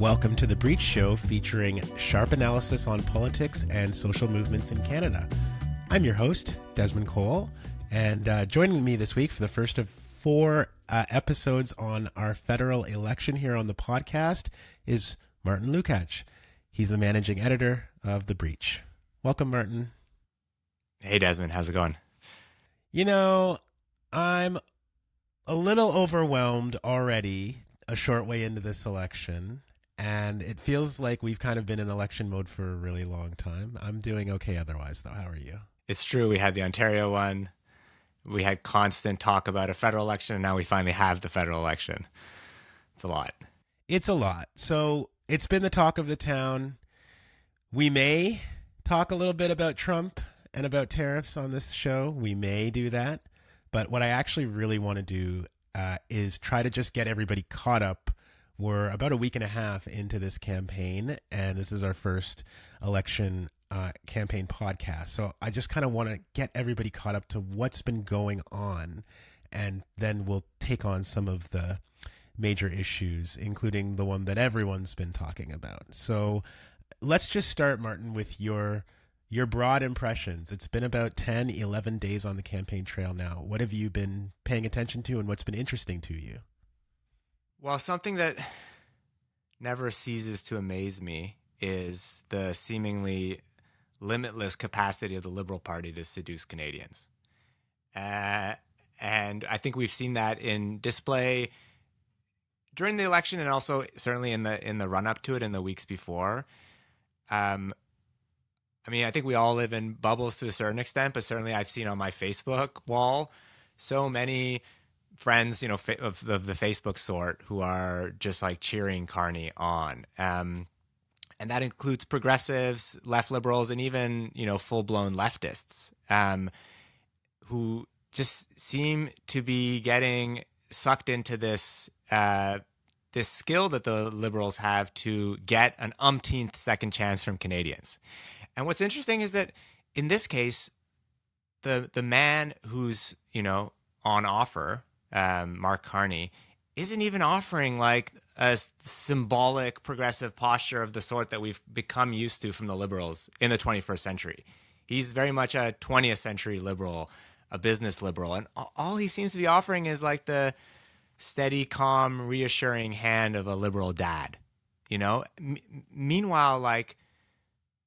Welcome to The Breach Show, featuring sharp analysis on politics and social movements in Canada. I'm your host, Desmond Cole, and joining me this week for the first of four episodes on our federal election here on the podcast is Martin Lukacs. He's the managing editor of The Breach. Welcome, Martin. Hey, Desmond. How's it going? You know, I'm a little overwhelmed already a short way into this election. And it feels like we've kind of been in election mode for a really long time. I'm doing okay otherwise, though. How are you? It's true. We had the Ontario one. We had constant talk about a federal election, and now we finally have the federal election. It's a lot. It's a lot. So it's been the talk of the town. We may talk a little bit about Trump and about tariffs on this show. We may do that. But what I actually really want to do is try to just get everybody caught up. We're about a week and a half into this campaign, and this is our first election campaign podcast. So I just kind of want to get everybody caught up to what's been going on, and then we'll take on some of the major issues, including the one that everyone's been talking about. So let's just start, Martin, with your broad impressions. It's been about 10, 11 days on the campaign trail now. What have you been paying attention to, and what's been interesting to you? Well, something that never ceases to amaze me is the seemingly limitless capacity of the Liberal Party to seduce Canadians. And I think we've seen that in display during the election, and also certainly in the run-up to it in the weeks before. I mean, I think we all live in bubbles to a certain extent, but certainly I've seen on my Facebook wall so many friends, of the Facebook sort, who are just like cheering Carney on. And that includes progressives, left liberals, and even, full-blown leftists who just seem to be getting sucked into this skill that the Liberals have to get an umpteenth second chance from Canadians. And what's interesting is that in this case, the man who's, on offer, Mark Carney, isn't even offering like a symbolic progressive posture of the sort that we've become used to from the Liberals in the 21st century. He's very much a 20th century liberal, a business liberal. And all he seems to be offering is like the steady, calm, reassuring hand of a liberal dad, Meanwhile, like,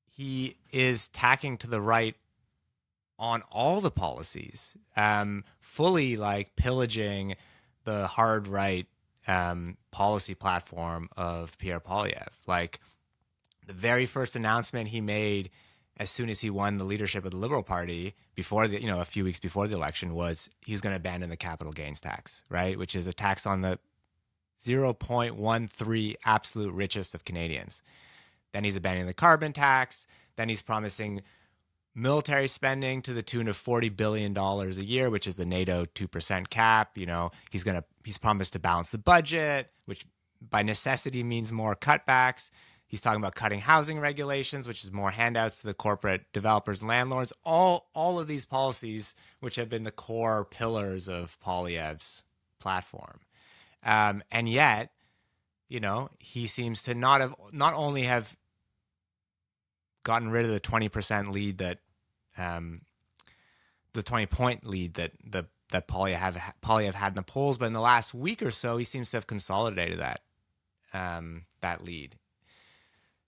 he is tacking to the right on all the policies, fully like pillaging the hard right policy platform of Pierre Poilievre. Like, the very first announcement he made as soon as he won the leadership of the Liberal Party before a few weeks before the election was he was going to abandon the capital gains tax, right? Which is a tax on the 0.13 absolute richest of Canadians. Then he's abandoning the carbon tax. Then he's promising military spending to the tune of $40 billion a year, which is the NATO 2% cap. He's promised to balance the budget, which by necessity means more cutbacks. He's talking about cutting housing regulations, which is more handouts to the corporate developers and landlords. All of these policies, which have been the core pillars of Poilievre's platform. And yet, he seems to not only have gotten rid of the 20% lead that the 20-point lead that Poilievre had in the polls, but in the last week or so, he seems to have consolidated that lead.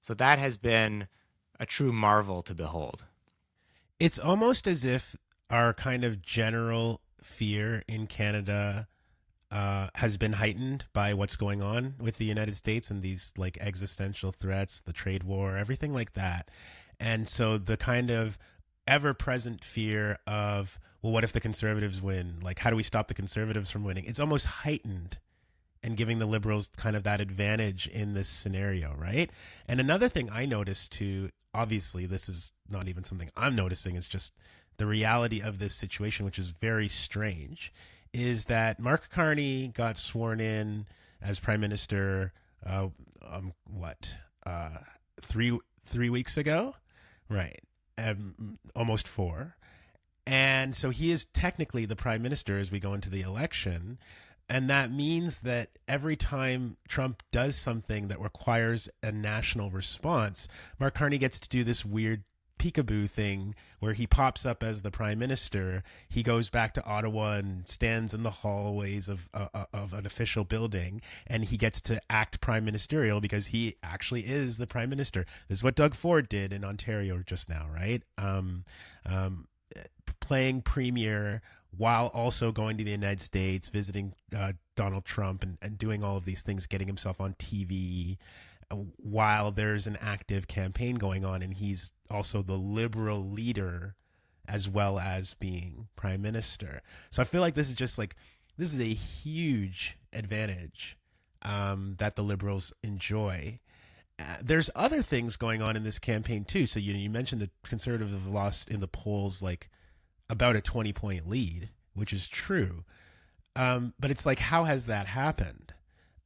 So that has been a true marvel to behold. It's almost as if our kind of general fear in Canada has been heightened by what's going on with the United States and these like existential threats, the trade war, everything like that. And so the kind of ever-present fear of, well, what if the Conservatives win? Like, how do we stop the Conservatives from winning? It's almost heightened and giving the Liberals kind of that advantage in this scenario, right? And another thing I noticed too, obviously this is not even something I'm noticing, it's just the reality of this situation, which is very strange, is that Mark Carney got sworn in as Prime Minister, 3 weeks ago? Right. Almost 4. And so he is technically the Prime Minister as we go into the election. And that means that every time Trump does something that requires a national response, Mark Carney gets to do this weird peekaboo thing where he pops up as the prime minister. He goes back to Ottawa and stands in the hallways of an official building, and he gets to act prime ministerial because he actually is the prime minister. This is what Doug Ford did in Ontario just now, right? Playing premier while also going to the United States, visiting Donald Trump, and doing all of these things, getting himself on TV while there's an active campaign going on, and he's also the liberal leader as well as being prime minister. So I feel like this is a huge advantage that the liberals enjoy. There's other things going on in this campaign too. So you mentioned the Conservatives have lost in the polls like about a 20-point lead, which is true. But it's like, how has that happened?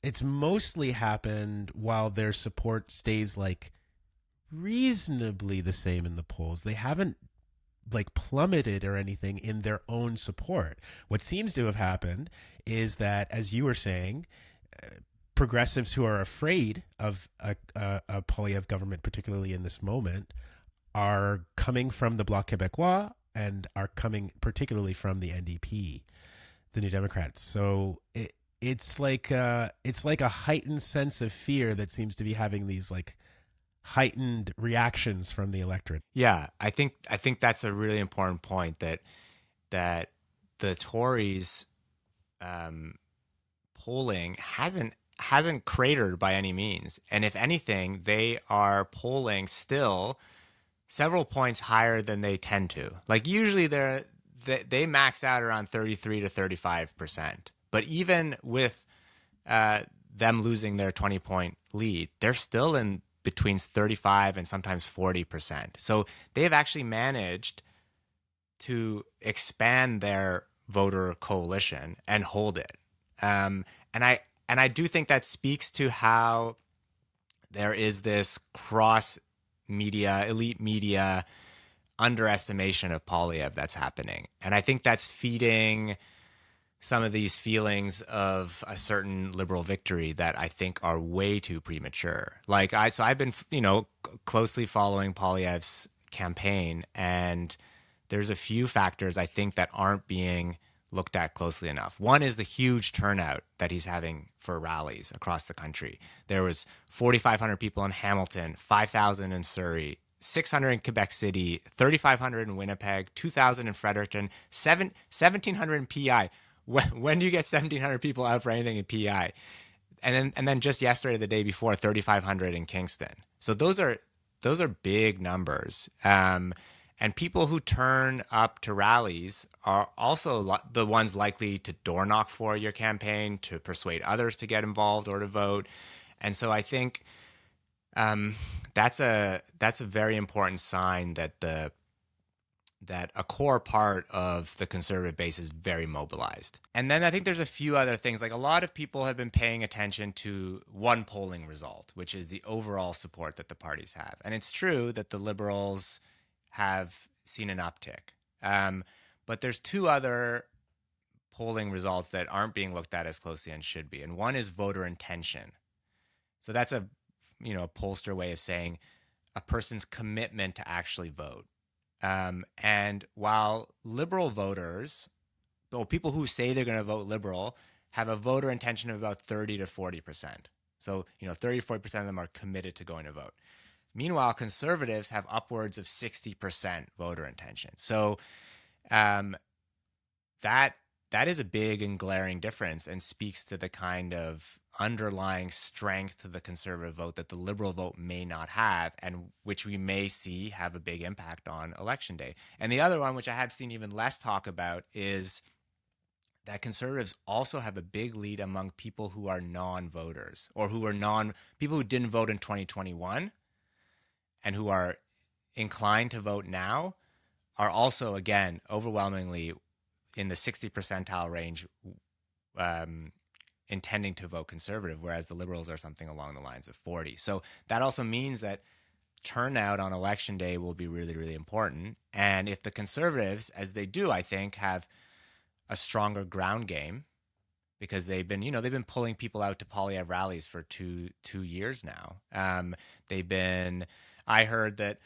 It's mostly happened while their support stays like reasonably the same in the polls. They haven't like plummeted or anything in their own support. What seems to have happened is that, as you were saying, progressives who are afraid of a Poilievre government, particularly in this moment, are coming from the Bloc Québécois and are coming particularly from the NDP, the New Democrats. So it's like a heightened sense of fear that seems to be having these like heightened reactions from the electorate. Yeah, I think that's a really important point, that the Tories polling hasn't cratered by any means, and if anything, they are polling still several points higher than they tend to. Like usually they max out around 33 to 35%. But even with them losing their 20-point lead, they're still in between 35 and sometimes 40%. So they've actually managed to expand their voter coalition and hold it. And I do think that speaks to how there is this cross media, elite media underestimation of Poilievre that's happening. And I think that's feeding some of these feelings of a certain liberal victory that I think are way too premature. So I've been, closely following Poilievre's campaign, and there's a few factors I think that aren't being looked at closely enough. One is the huge turnout that he's having for rallies across the country. There was 4,500 people in Hamilton, 5,000 in Surrey, 600 in Quebec City, 3,500 in Winnipeg, 2,000 in Fredericton, 1,700 in PI. When do you get 1,700 people out for anything in PI? And then just yesterday, the day before, 3,500 in Kingston. So those are big numbers. And people who turn up to rallies are also the ones likely to door knock for your campaign, to persuade others to get involved or to vote. And so I think that's a very important sign that a core part of the conservative base is very mobilized. And then I think there's a few other things. Like, a lot of people have been paying attention to one polling result, which is the overall support that the parties have. And it's true that the Liberals have seen an uptick. But there's two other polling results that aren't being looked at as closely and should be. And one is voter intention. So that's a pollster way of saying a person's commitment to actually vote. And while liberal voters, or people who say they're going to vote liberal, have a voter intention of about 30 to 40%. So, 30 to 40% of them are committed to going to vote. Meanwhile, conservatives have upwards of 60% voter intention. So that is a big and glaring difference, and speaks to the kind of underlying strength to the conservative vote that the liberal vote may not have, and which we may see have a big impact on election day. And the other one, which I have seen even less talk about, is that conservatives also have a big lead among people who are non-voters, or who are people who didn't vote in 2021 and who are inclined to vote now, are also, again, overwhelmingly in the 60 percentile range, intending to vote conservative, whereas the liberals are something along the lines of 40. So that also means that turnout on election day will be really, really important. And if the conservatives, as they do, I think, have a stronger ground game, because they've been pulling people out to Poilievre rallies for two years now. I heard that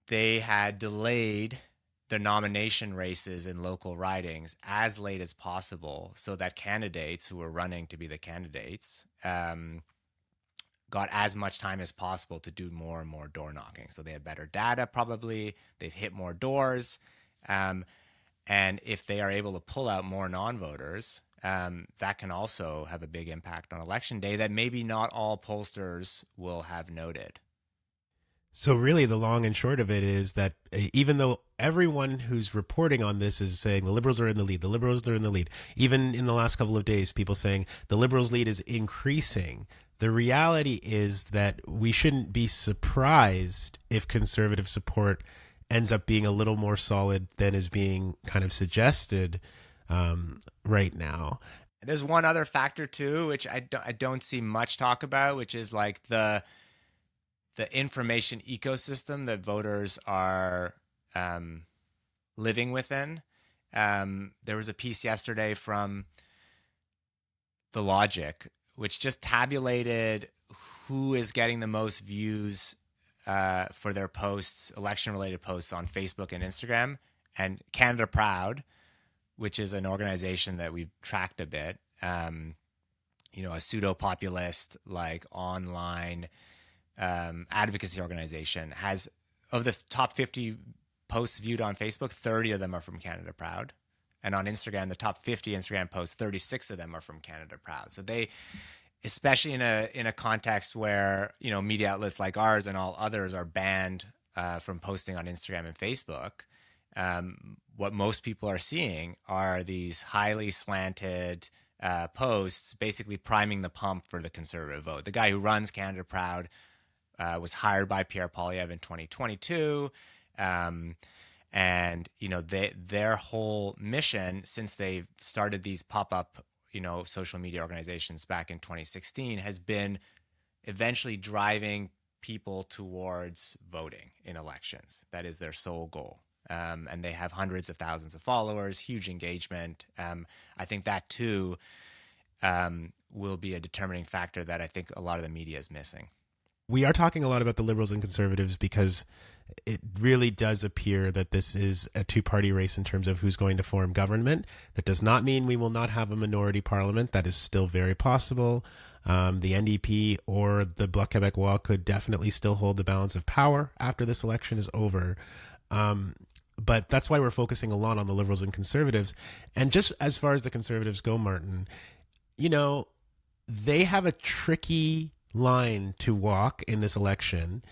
they had delayed the nomination races in local ridings as late as possible so that candidates who were running to be the candidates got as much time as possible to do more and more door knocking. So they have better data, probably. They've hit more doors. And if they are able to pull out more non-voters, that can also have a big impact on election day that maybe not all pollsters will have noted. So really the long and short of it is that even though everyone who's reporting on this is saying the Liberals are in the lead, the Liberals are in the lead, even in the last couple of days, people saying the Liberals' lead is increasing. The reality is that we shouldn't be surprised if Conservative support ends up being a little more solid than is being kind of suggested right now. There's one other factor too, which I don't see much talk about, which is like the information ecosystem that voters are living within. There was a piece yesterday from The Logic, which just tabulated who is getting the most views for their posts, election-related posts on Facebook and Instagram. And Canada Proud, which is an organization that we've tracked a bit, a pseudo-populist, like online advocacy organization, has, of the top 50 posts viewed on Facebook, 30 of them are from Canada Proud. And on Instagram, the top 50 Instagram posts, 36 of them are from Canada Proud. So they, especially in a context where, media outlets like ours and all others are banned from posting on Instagram and Facebook, what most people are seeing are these highly slanted posts basically priming the pump for the Conservative vote. The guy who runs Canada Proud was hired by Pierre Poilievre in 2022. And, their whole mission since they've started these pop-up, social media organizations back in 2016 has been eventually driving people towards voting in elections. That is their sole goal. And they have hundreds of thousands of followers, huge engagement. I think that too will be a determining factor that I think a lot of the media is missing. We are talking a lot about the Liberals and Conservatives because it really does appear that this is a two-party race in terms of who's going to form government. That does not mean we will not have a minority parliament. That is still very possible. The NDP or the Bloc Québécois could definitely still hold the balance of power after this election is over. But that's why we're focusing a lot on the Liberals and Conservatives. And just as far as the Conservatives go, Martin, they have a tricky line to walk in this election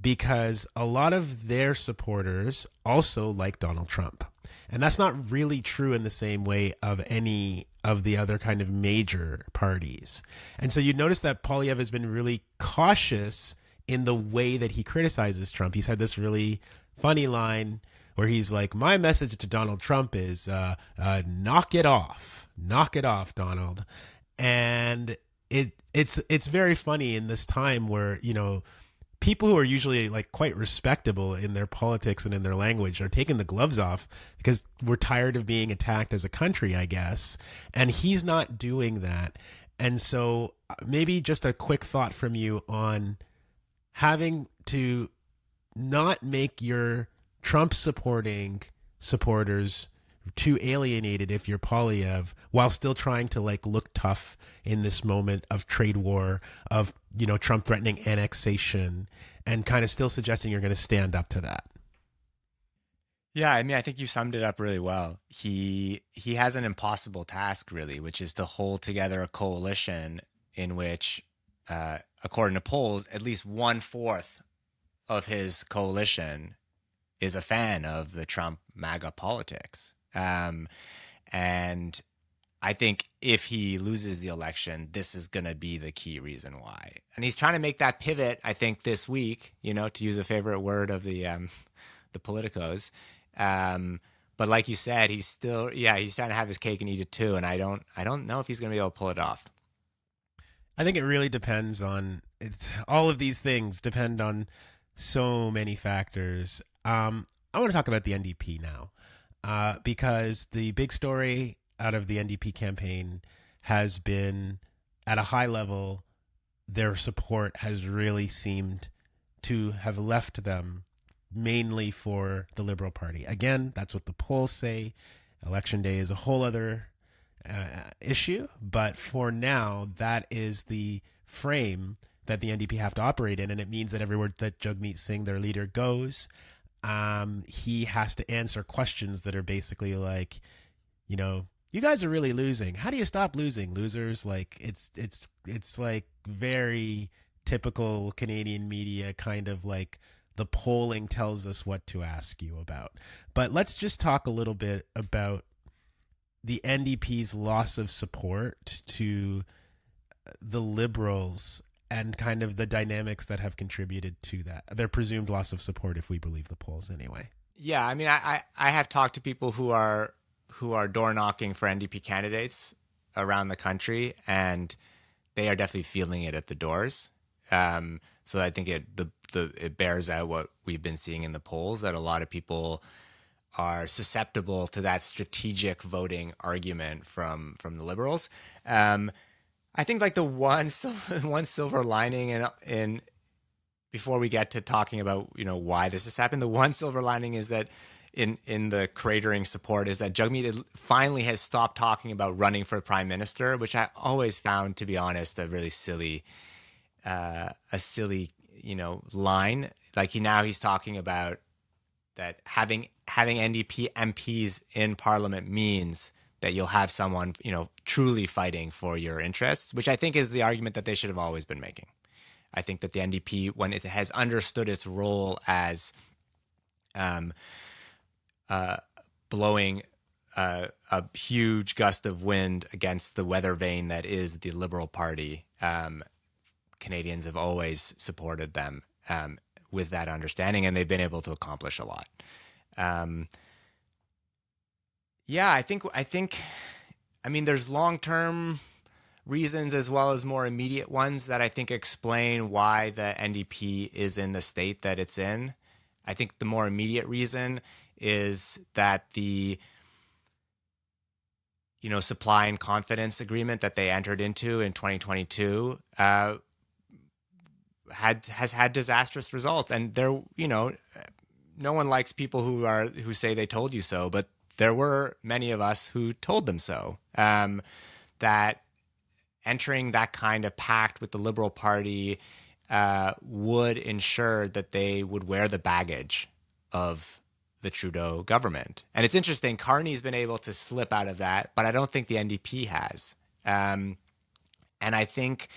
because a lot of their supporters also like Donald Trump. And that's not really true in the same way of any of the other kind of major parties. And so you notice that Poilievre has been really cautious in the way that he criticizes Trump. He's had this really funny line where he's like, my message to Donald Trump is knock it off, Donald. And it's very funny in this time where, people who are usually like quite respectable in their politics and in their language are taking the gloves off because we're tired of being attacked as a country, I guess. And he's not doing that. And so maybe just a quick thought from you on having to not make your Trump supporting supporters too alienated if you're Poilievre, while still trying to like look tough in this moment of trade war, of Trump threatening annexation, and kind of still suggesting you're going to stand up to that. Yeah, I mean, I think you summed it up really well. He has an impossible task, really, which is to hold together a coalition in which, according to polls, at least 1/4 of his coalition is a fan of the Trump MAGA politics. And I think if he loses the election, this is going to be the key reason why. And he's trying to make that pivot, I think, this week, to use a favorite word of the politicos. But like you said, he's trying to have his cake and eat it too. And I don't know if he's going to be able to pull it off. I think it really depends on all of these things depend on so many factors. I want to talk about the NDP now, because the big story out of the NDP campaign has been at a high level. Their support has really seemed to have left them mainly for the Liberal Party. Again, that's what the polls say. Election day is a whole other issue, but for now, that is the frame that the NDP have to operate in, and it means that everywhere that Jagmeet Singh, their leader, goes, he has to answer questions that are basically like, you know, you guys are really losing. How do you stop losing, losers? Like it's like very typical Canadian media, kind of like the polling tells us what to ask you about. But let's just talk a little bit about the NDP's loss of support to the Liberals and kind of the dynamics that have contributed to that. Their presumed loss of support, if we believe the polls anyway. Yeah, I mean, I have talked to people who are door knocking for NDP candidates around the country, and they are definitely feeling it at the doors. So I think it bears out what we've been seeing in the polls, that a lot of people are susceptible to that strategic voting argument from the Liberals. I think like the one silver lining in before we get to talking about, you know, why this has happened, the one silver lining is that in the cratering support is that Jagmeet finally has stopped talking about running for prime minister, which I always found, to be honest, a really silly, you know, line. Like he's talking about that having NDP MPs in Parliament means that you'll have someone, you know, truly fighting for your interests, which I think is the argument that they should have always been making. I think that the NDP, when it has understood its role as blowing a huge gust of wind against the weather vane that is the Liberal Party, Canadians have always supported them with that understanding, and they've been able to accomplish a lot. Yeah, I think, I mean, there's long-term reasons as well as more immediate ones that I think explain why the NDP is in the state that it's in. I think the more immediate reason is that the, you know, supply and confidence agreement that they entered into in 2022 has had disastrous results. And there, you know, no one likes people who say they told you so, but there were many of us who told them so. That entering that kind of pact with the Liberal Party would ensure that they would wear the baggage of the Trudeau government. And it's interesting, Carney's been able to slip out of that, but I don't think the NDP has. And I think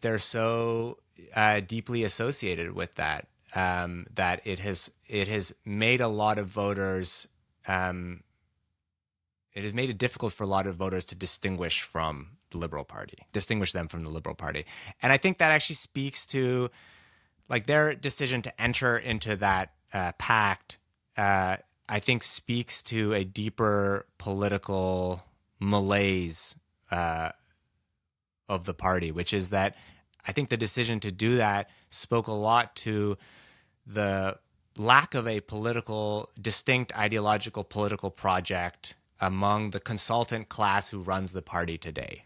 they're so deeply associated with that, that it has made a lot of voters, it has made it difficult for a lot of voters to distinguish them from the Liberal Party. And I think that actually speaks to like their decision to enter into that pact, I think speaks to a deeper political malaise of the party, which is that I think the decision to do that spoke a lot to the lack of a distinct ideological political project among the consultant class who runs the party today.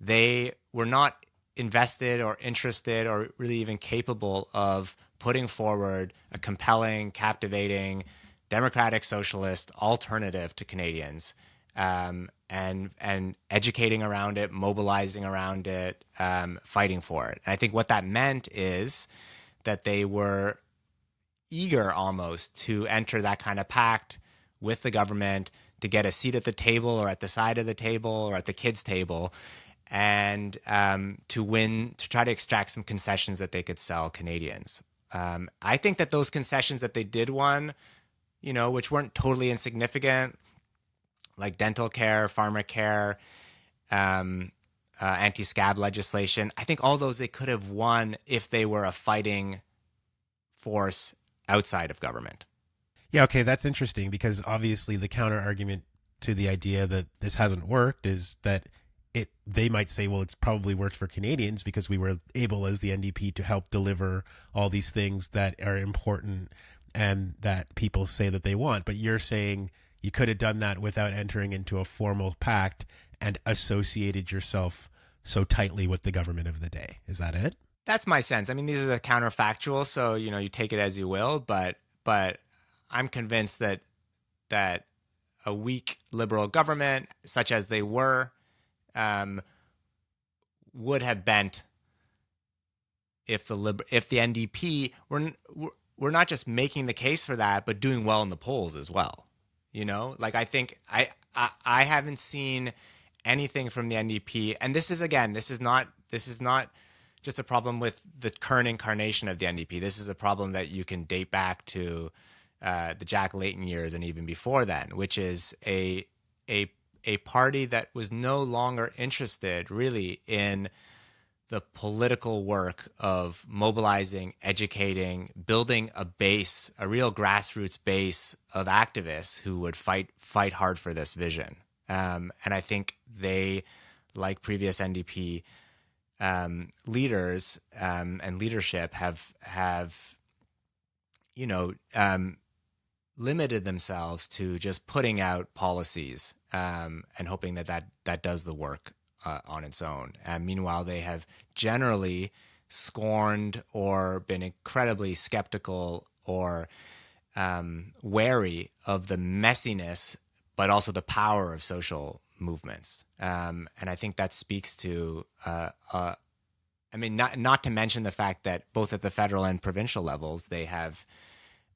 They were not invested or interested or really even capable of putting forward a compelling, captivating, democratic socialist alternative to Canadians, and educating around it, mobilizing around it, fighting for it. And I think what that meant is that they were eager almost to enter that kind of pact with the government to get a seat at the table or at the side of the table or at the kids' table, and to try to extract some concessions that they could sell Canadians. I think that those concessions that they did win, you know, which weren't totally insignificant, like dental care, pharma care, anti-scab legislation, I think all those they could have won if they were a fighting force outside of government. Yeah, okay, that's interesting because obviously the counter argument to the idea that this hasn't worked is that they might say, well, it's probably worked for Canadians because we were able as the NDP to help deliver all these things that are important and that people say that they want. But you're saying, you could have done that without entering into a formal pact and associated yourself so tightly with the government of the day. Is that it? That's my sense. I mean, these are counterfactual, so you take it as you will. But I'm convinced that a weak liberal government, such as they were, would have bent if the NDP were not just making the case for that, but doing well in the polls as well. I think I haven't seen anything from the NDP, and this is not just a problem with the current incarnation of the NDP. This is a problem that you can date back to the Jack Layton years and even before then, which is a party that was no longer interested really in the political work of mobilizing, educating, building a base, a real grassroots base of activists who would fight hard for this vision. And I think they, like previous NDP leaders and leadership, have limited themselves to just putting out policies and hoping that does the work on its own. And meanwhile, they have generally scorned or been incredibly skeptical or wary of the messiness, but also the power of social movements. And I think that speaks to, not to mention the fact that both at the federal and provincial levels, they have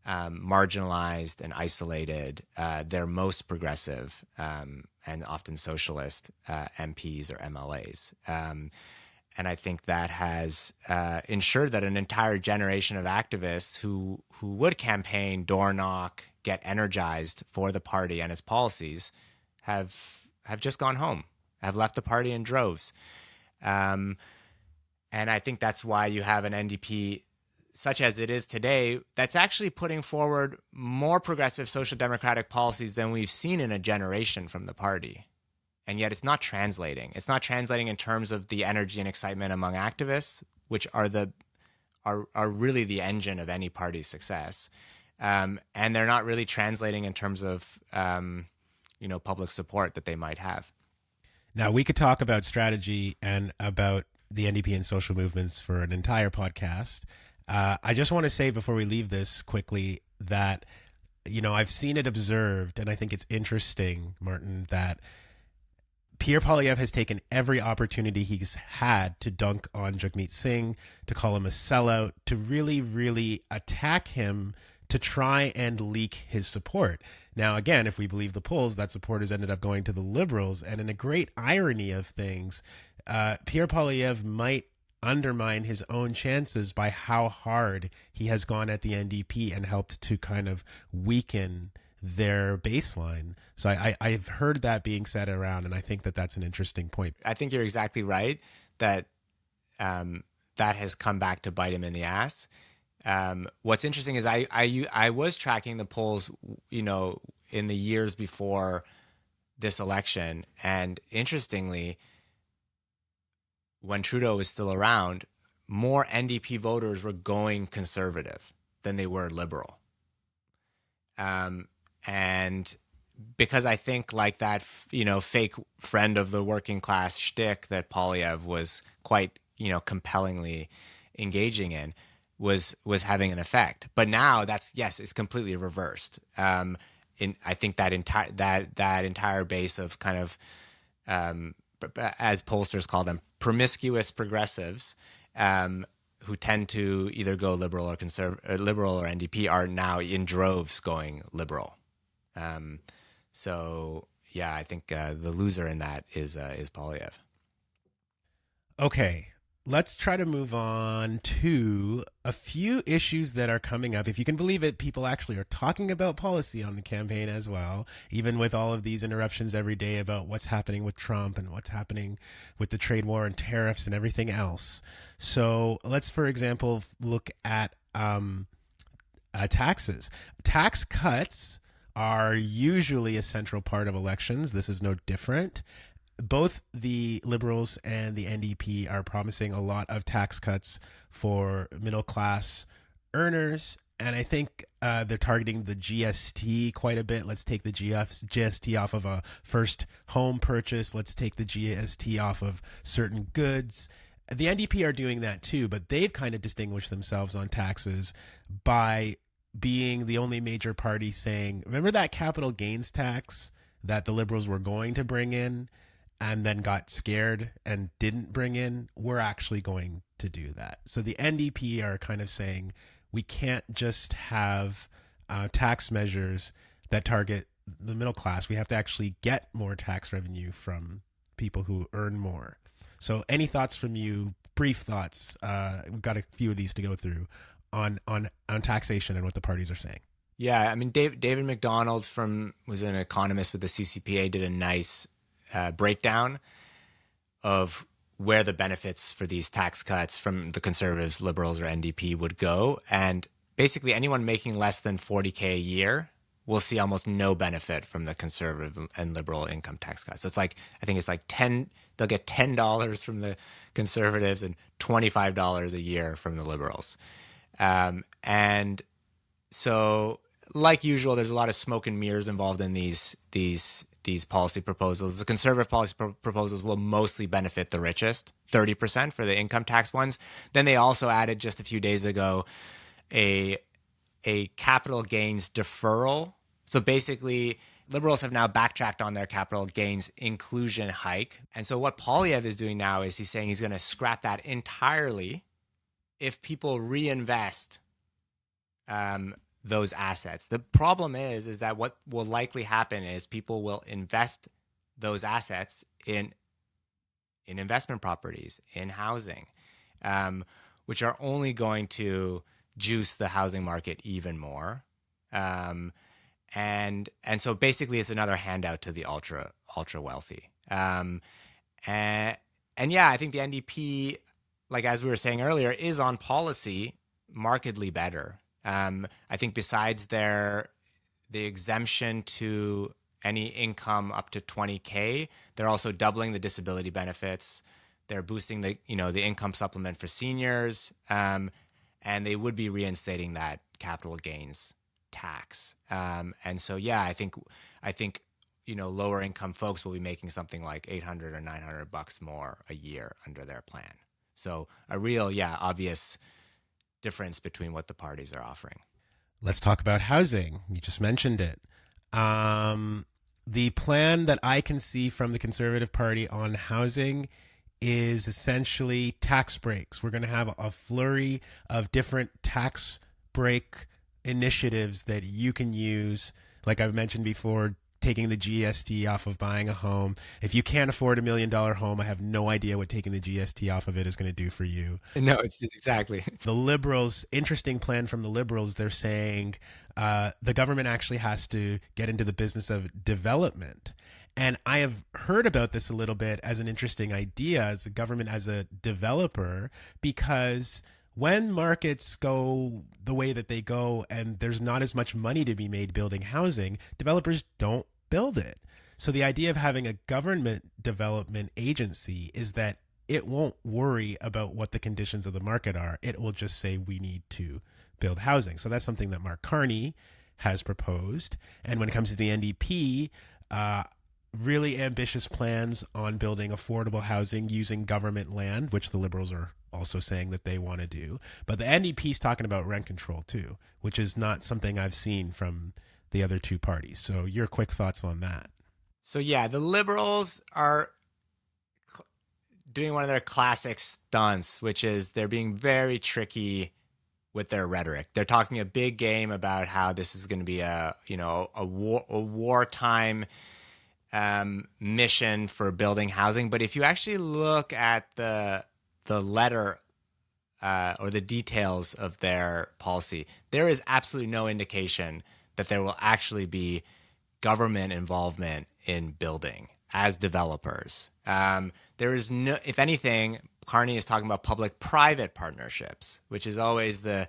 marginalized and isolated their most progressive and often socialist MPs or MLAs. And I think that has ensured that an entire generation of activists who would campaign, door knock, get energized for the party and its policies have just gone home, have left the party in droves. And I think that's why you have an NDP such as it is today that's actually putting forward more progressive social democratic policies than we've seen in a generation from the party. And yet it's not translating. It's not translating in terms of the energy and excitement among activists, which are really the engine of any party's success. And they're not really translating in terms of public support that they might have. Now, we could talk about strategy and about the NDP and social movements for an entire podcast. I just want to say before we leave this quickly that, I've seen it observed, and I think it's interesting, Martin, that Pierre Poilievre has taken every opportunity he's had to dunk on Jagmeet Singh, to call him a sellout, to really, really attack him, to try and leak his support. Now, again, if we believe the polls, that support has ended up going to the Liberals. And in a great irony of things, Pierre Poilievre might undermine his own chances by how hard he has gone at the NDP and helped to kind of weaken their baseline. So I've heard that being said around, and I think that that's an interesting point. I think you're exactly right that that has come back to bite him in the ass. What's interesting is I was tracking the polls, in the years before this election, and interestingly, when Trudeau was still around, more NDP voters were going conservative than they were liberal. And because I think like that, fake friend of the working class shtick that Poilievre was quite, compellingly engaging in was having an effect. But now it's completely reversed. I think that entire base of kind of, as pollsters call them, promiscuous progressives, who tend to either go liberal or liberal or NDP, are now in droves going liberal. So yeah, I think the loser in that is Poilievre. Okay, let's try to move on to a few issues that are coming up. If you can believe it, people actually are talking about policy on the campaign as well, even with all of these interruptions every day about what's happening with Trump and what's happening with the trade war and tariffs and everything else. So let's, for example, look at taxes. Tax cuts are usually a central part of elections. This is no different. Both the Liberals and the NDP are promising a lot of tax cuts for middle class earners And I think they're targeting the GST quite a bit. Let's take the GST off of a first home purchase. Let's take the GST off of certain goods. The NDP are doing that too, but they've kind of distinguished themselves on taxes by being the only major party saying, remember that capital gains tax that the Liberals were going to bring in and then got scared and didn't bring in? We're actually going to do that. So the NDP are kind of saying, we can't just have tax measures that target the middle class. We have to actually get more tax revenue from people who earn more. So any thoughts from you, brief thoughts, we've got a few of these to go through on taxation and what the parties are saying. Yeah, I mean, David McDonald was an economist with the CCPA, did a nice breakdown of where the benefits for these tax cuts from the Conservatives, Liberals, or NDP would go. And basically anyone making less than $40K a year will see almost no benefit from the Conservative and Liberal income tax cuts. So it's like, I think it's like they'll get $10 from the Conservatives and $25 a year from the Liberals. And so, like usual, there's a lot of smoke and mirrors involved in these policy proposals. The Conservative policy proposals will mostly benefit the richest, 30% for the income tax ones. Then they also added just a few days ago a capital gains deferral. So basically, Liberals have now backtracked on their capital gains inclusion hike. And so what Poilievre is doing now is he's saying he's going to scrap that entirely if people reinvest those assets. The problem is that what will likely happen is people will invest those assets in investment properties, in housing, which are only going to juice the housing market even more. And so basically it's another handout to the ultra wealthy. And yeah, I think the NDP, like as we were saying earlier, is on policy markedly better. I think besides the exemption to any income up to 20K, they're also doubling the disability benefits. They're boosting the income supplement for seniors, and they would be reinstating that capital gains tax. And so, yeah, I think lower income folks will be making something like $800 or $900 more a year under their plan. So a real, obvious difference between what the parties are offering. Let's talk about housing. You just mentioned it. The plan that I can see from the Conservative Party on housing is essentially tax breaks. We're going to have a flurry of different tax break initiatives that you can use. Like I've mentioned before, taking the GST off of buying a home. If you can't afford $1 million home, I have no idea what taking the GST off of it is going to do for you. No, it's exactly. The Liberals, interesting plan from the Liberals, they're saying the government actually has to get into the business of development. And I have heard about this a little bit as an interesting idea as the government as a developer, because when markets go the way that they go and there's not as much money to be made building housing, developers don't build it. So the idea of having a government development agency is that it won't worry about what the conditions of the market are. It will just say we need to build housing. So that's something that Mark Carney has proposed. And when it comes to the NDP, really ambitious plans on building affordable housing using government land, which the Liberals are also saying that they want to do. But the NDP is talking about rent control too, which is not something I've seen from the other two parties. So your quick thoughts on that. So yeah, the Liberals are doing one of their classic stunts, which is they're being very tricky with their rhetoric. They're talking a big game about how this is going to be a wartime mission for building housing. But if you actually look at the letter or the details of their policy, there is absolutely no indication that there will actually be government involvement in building as developers. There is no, if anything, Carney is talking about public-private partnerships, which is always the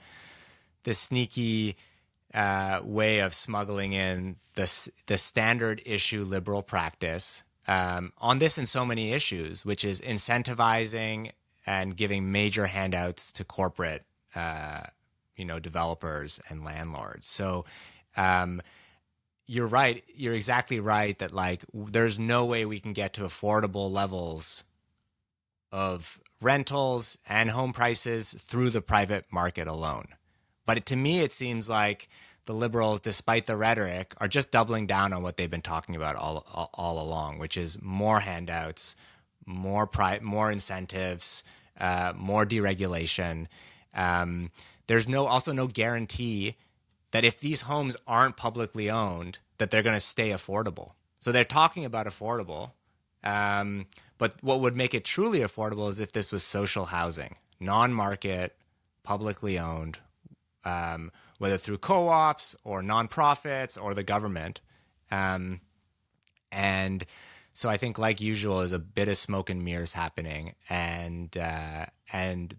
sneaky way of smuggling in the standard issue liberal practice on this and so many issues, which is incentivizing and giving major handouts to corporate developers and landlords. So you're right. You're exactly right that like there's no way we can get to affordable levels of rentals and home prices through the private market alone. But to me, it seems like the Liberals, despite the rhetoric, are just doubling down on what they've been talking about all along, which is more handouts, more incentives, more deregulation. There's also no guarantee that if these homes aren't publicly owned, that they're going to stay affordable. So they're talking about affordable, but what would make it truly affordable is if this was social housing, non-market, publicly owned, whether through co-ops or nonprofits or the government. And so I think, like usual, there's a bit of smoke and mirrors happening, and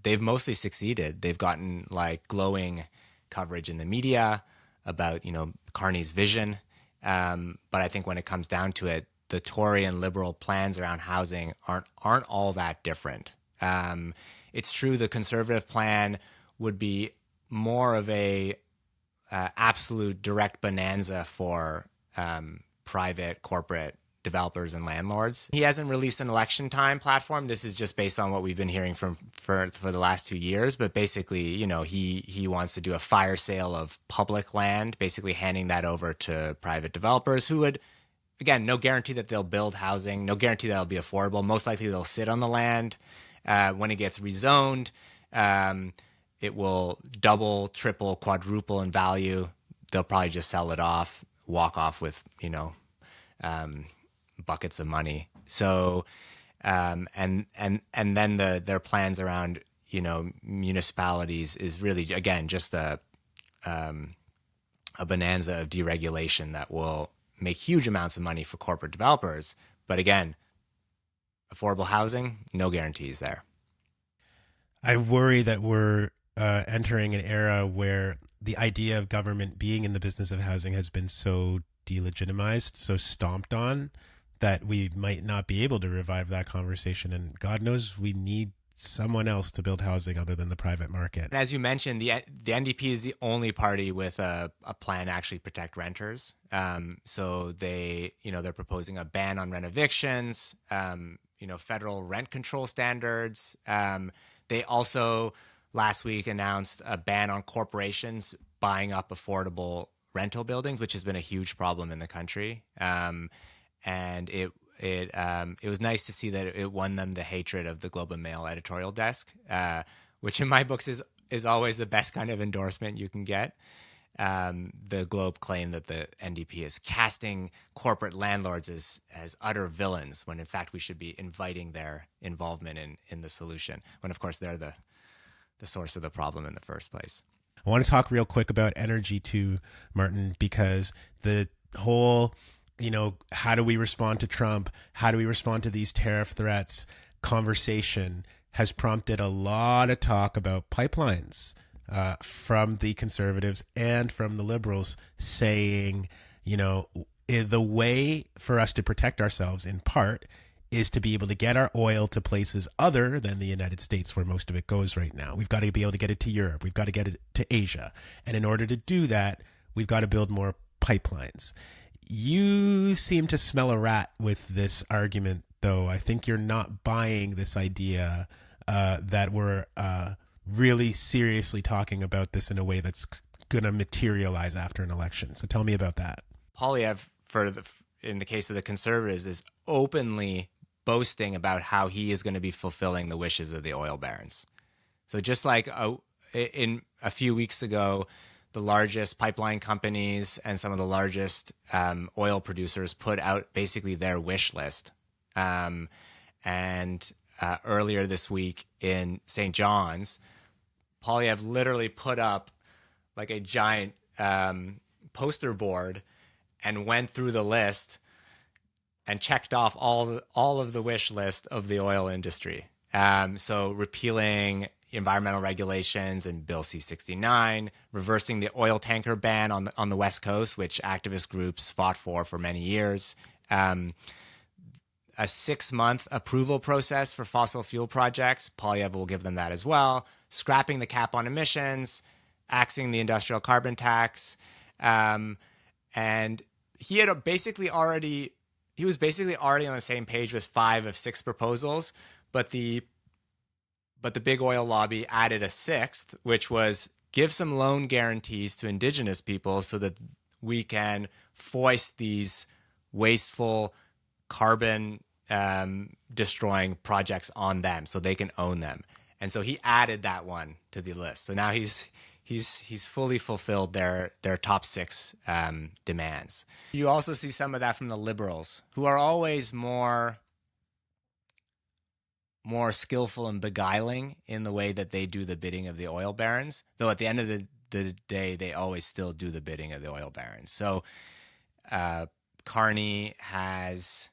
they've mostly succeeded. They've gotten like glowing coverage in the media about Carney's vision, but I think when it comes down to it, the Tory and Liberal plans around housing aren't all that different. It's true the Conservative plan would be more of a absolute direct bonanza for private corporate developers and landlords. He hasn't released an election time platform. This is just based on what we've been hearing for the last 2 years. But basically, he wants to do a fire sale of public land, basically handing that over to private developers who would, again, no guarantee that they'll build housing, no guarantee that it'll be affordable. Most likely they'll sit on the land. When it gets rezoned, it will double, triple, quadruple in value. They'll probably just sell it off, walk off with, buckets of money. So, and then their plans around, municipalities is really, again, just a bonanza of deregulation that will make huge amounts of money for corporate developers. But again, affordable housing, no guarantees there. I worry that we're entering an era where the idea of government being in the business of housing has been so delegitimized, so stomped on, that we might not be able to revive that conversation. And God knows we need someone else to build housing other than the private market. And as you mentioned, the NDP is the only party with a plan to actually protect renters. So they're proposing a ban on rent evictions, federal rent control standards. They also last week announced a ban on corporations buying up affordable rental buildings, which has been a huge problem in the country. And it was nice to see that it won them the hatred of the Globe and Mail editorial desk, which in my books is always the best kind of endorsement you can get. The Globe claimed that the NDP is casting corporate landlords as utter villains, when in fact we should be inviting their involvement in the solution, when of course they're the source of the problem in the first place. I want to talk real quick about energy too, Martin, because the whole, how do we respond to Trump? How do we respond to these tariff threats? Conversation has prompted a lot of talk about pipelines from the Conservatives and from the Liberals, saying, the way for us to protect ourselves in part is to be able to get our oil to places other than the United States, where most of it goes right now. We've got to be able to get it to Europe. We've got to get it to Asia. And in order to do that, we've got to build more pipelines. You seem to smell a rat with this argument, though. I think you're not buying this idea that we're really seriously talking about this in a way that's going to materialize after an election. So tell me about that. Poilievre, in the case of the Conservatives, is openly boasting about how he is going to be fulfilling the wishes of the oil barons. So just like in a few weeks ago, the largest pipeline companies and some of the largest oil producers put out basically their wish list. And earlier this week in St. John's, Poilievre literally put up like a giant poster board and went through the list and checked off all of the wish list of the oil industry. So repealing environmental regulations and Bill C-69, reversing the oil tanker ban on the West Coast, which activist groups fought for many years, a 6-month approval process for fossil fuel projects. Poilievre will give them that as well. Scrapping the cap on emissions, axing the industrial carbon tax. And he was basically already on the same page with 5 of 6 proposals, but the big oil lobby added a 6th, which was give some loan guarantees to indigenous people so that we can foist these wasteful carbon destroying projects on them so they can own them. And so he added that one to the list. So now he's fully fulfilled their top 6 demands. You also see some of that from the Liberals, who are always more skillful and beguiling in the way that they do the bidding of the oil barons, though at the end of the day, they always still do the bidding of the oil barons. So Carney has,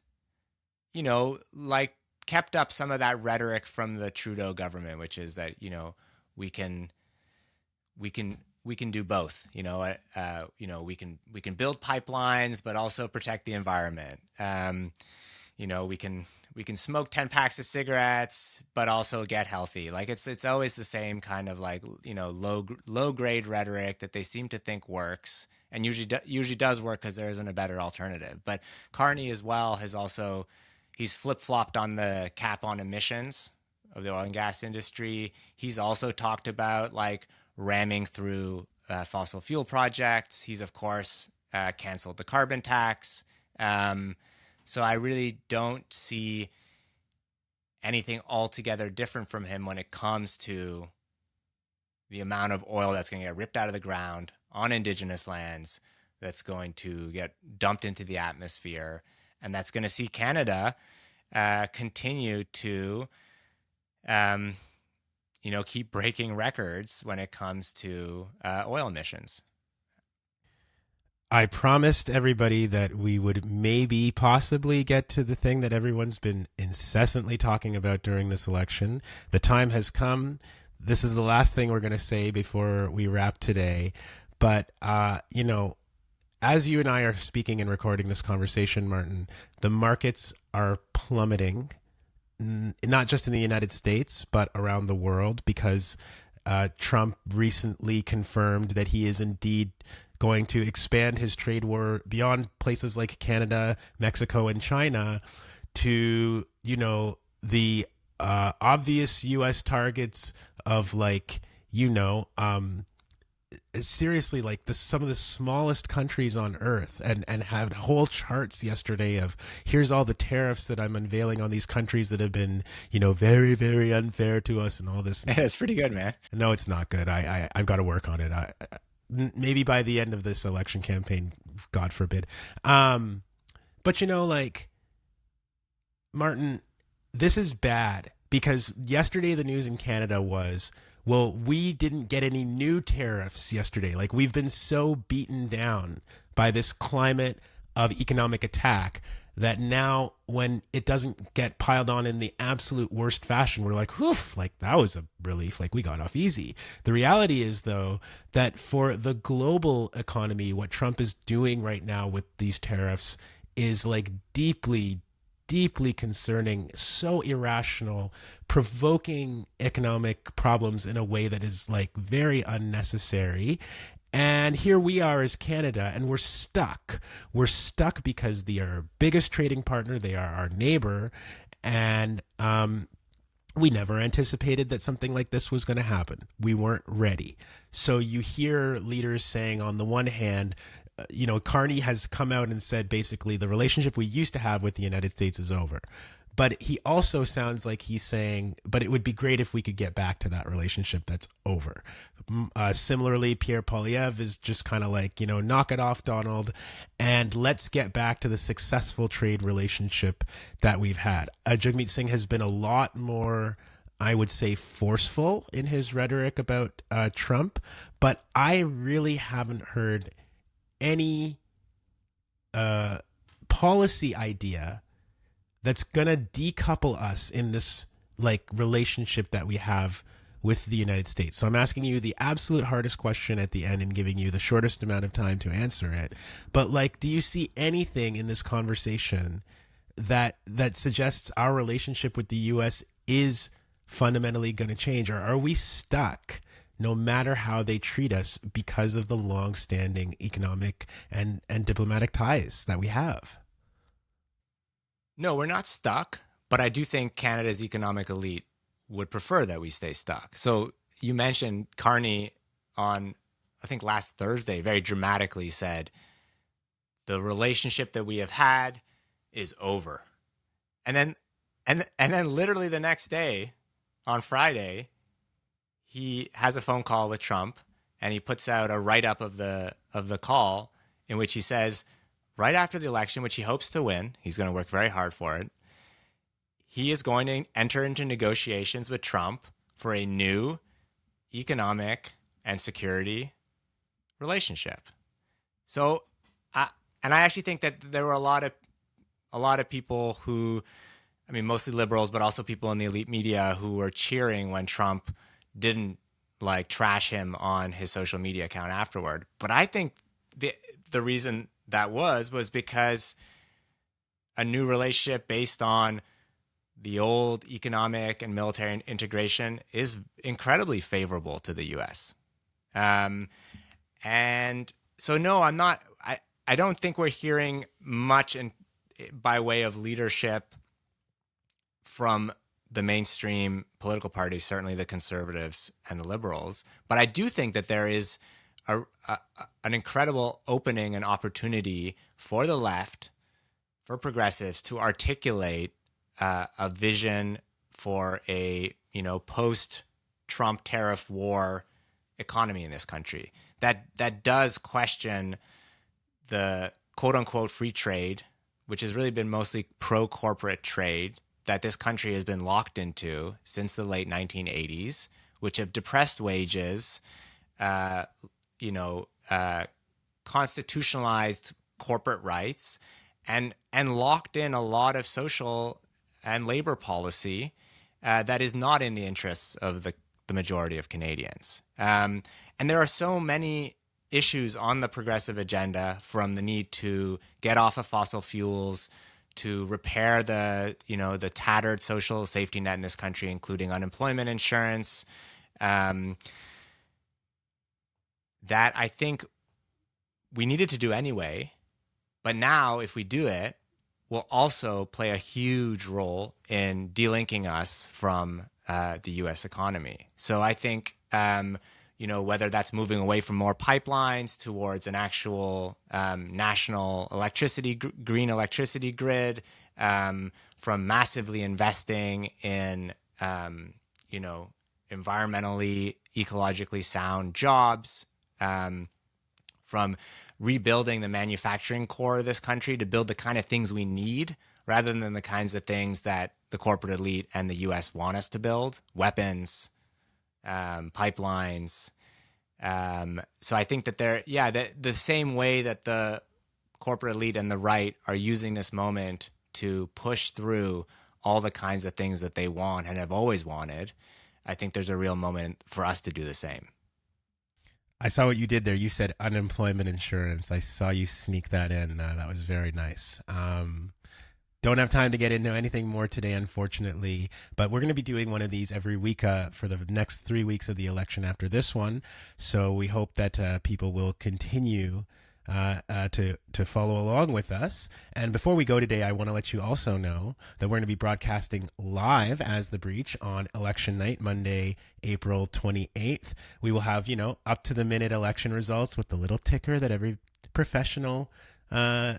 kept up some of that rhetoric from the Trudeau government, which is that, we can do both. We can build pipelines, but also protect the environment. We can smoke 10 packs of cigarettes, but also get healthy. Like it's always the same kind of low grade rhetoric that they seem to think works, and usually does work because there isn't a better alternative. But Carney as well he's flip flopped on the cap on emissions of the oil and gas industry. He's also talked about ramming through fossil fuel projects. He's of course canceled the carbon tax. So I really don't see anything altogether different from him when it comes to the amount of oil that's going to get ripped out of the ground on indigenous lands, that's going to get dumped into the atmosphere, and that's going to see Canada continue to keep breaking records when it comes to oil emissions. I promised everybody that we would possibly get to the thing that everyone's been incessantly talking about during this election. The time has come. This is the last thing we're going to say before we wrap today. But, as you and I are speaking and recording this conversation, Martin, the markets are plummeting, not just in the United States, but around the world, because Trump recently confirmed that he is indeed going to expand his trade war beyond places like Canada, Mexico, and China to, the obvious U.S. targets of seriously, some of the smallest countries on earth, and had whole charts yesterday of here's all the tariffs that I'm unveiling on these countries that have been, very, very unfair to us and all this. It's pretty good, man. No, it's not good. I've got to work on it. Maybe by the end of this election campaign, God forbid. But Martin, this is bad because yesterday the news in Canada was, well, we didn't get any new tariffs yesterday. We've been so beaten down by this climate of economic attack that now when it doesn't get piled on in the absolute worst fashion, we're like, whoof, that was a relief. We got off easy. The reality is, though, that for the global economy, what Trump is doing right now with these tariffs is deeply, deeply concerning, so irrational, provoking economic problems in a way that is very unnecessary. And here we are as Canada, and we're stuck. We're stuck because they are our biggest trading partner. They are our neighbor. And we never anticipated that something like this was going to happen. We weren't ready. So you hear leaders saying, on the one hand, Carney has come out and said, basically, the relationship we used to have with the United States is over. But he also sounds like he's saying, but it would be great if we could get back to that relationship that's over. Similarly, Pierre Poilievre is just kind of knock it off, Donald, and let's get back to the successful trade relationship that we've had. Jagmeet Singh has been a lot more, I would say, forceful in his rhetoric about Trump, but I really haven't heard any policy idea that's gonna decouple us in this relationship that we have with the United States. So I'm asking you the absolute hardest question at the end and giving you the shortest amount of time to answer it. But do you see anything in this conversation that suggests our relationship with the U.S. is fundamentally going to change, or are we stuck no matter how they treat us, because of the long-standing economic and diplomatic ties that we have. No, we're not stuck, but I do think Canada's economic elite would prefer that we stay stuck. So you mentioned Carney on, I think last Thursday, very dramatically said, the relationship that we have had is over. And then literally the next day, on Friday, he has a phone call with Trump, and he puts out a write-up of the call in which he says, right after the election, which he hopes to win, he's going to work very hard for it, he is going to enter into negotiations with Trump for a new economic and security relationship. So, I actually think that there were a lot of people who, I mean, mostly liberals, but also people in the elite media who were cheering when Trump didn't like trash him on his social media account afterward. But I think the reason that was because a new relationship based on the old economic and military integration is incredibly favorable to the U.S. And so, no, I'm not. I don't think we're hearing much by way of leadership from the mainstream political parties, certainly the conservatives and the liberals. But I do think that there is an incredible opening and opportunity for the left, for progressives, to articulate a vision for a post-Trump tariff war economy in this country that does question the quote-unquote free trade, which has really been mostly pro-corporate trade that this country has been locked into since the late 1980s, which have depressed wages, constitutionalized corporate rights, and locked in a lot of social and labor policy that is not in the interests of the majority of Canadians. And there are so many issues on the progressive agenda, from the need to get off of fossil fuels, to repair the tattered social safety net in this country, including unemployment insurance, that I think we needed to do anyway. But now, if we do it, will also play a huge role in delinking us from the U.S. economy. So I think, whether that's moving away from more pipelines towards an actual national green electricity grid, from massively investing in, environmentally, ecologically sound jobs, from rebuilding the manufacturing core of this country to build the kind of things we need rather than the kinds of things that the corporate elite and the U.S. want us to build, weapons, pipelines. So I think that the same way that the corporate elite and the right are using this moment to push through all the kinds of things that they want and have always wanted, I think there's a real moment for us to do the same. I saw what you did there. You said unemployment insurance. I saw you sneak that in. That was very nice. Don't have time to get into anything more today, unfortunately, but we're going to be doing one of these every week for the next 3 weeks of the election after this one. So we hope that people will continue to follow along with us. And before we go today, I want to let you also know that we're going to be broadcasting live as The Breach on election night, Monday, April 28th. We will have, up to the minute election results with the little ticker that every professional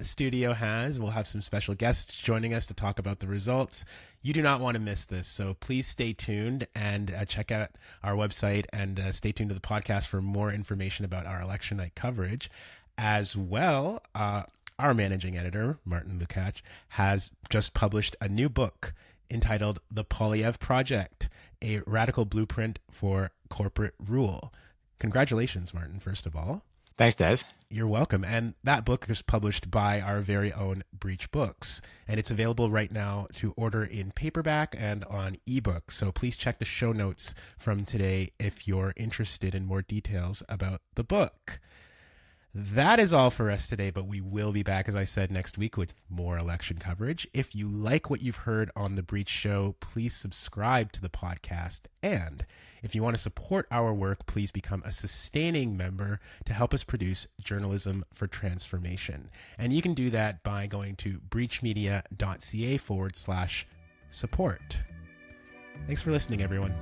studio has. We'll have some special guests joining us to talk about the results. You do not want to miss this, so please stay tuned and check out our website and stay tuned to the podcast for more information about our election night coverage. As well, our managing editor, Martin Lukacs, has just published a new book entitled The Poilievre Project, a radical blueprint for corporate rule. Congratulations, Martin, first of all. Thanks, Des. You're welcome. And that book is published by our very own Breach Books, and it's available right now to order in paperback and on ebook. So please check the show notes from today if you're interested in more details about the book. That is all for us today, but we will be back, as I said, next week with more election coverage. If you like what you've heard on The Breach Show, please subscribe to the podcast. And if you want to support our work, please become a sustaining member to help us produce journalism for transformation. And you can do that by going to breachmedia.ca/support. Thanks for listening, everyone.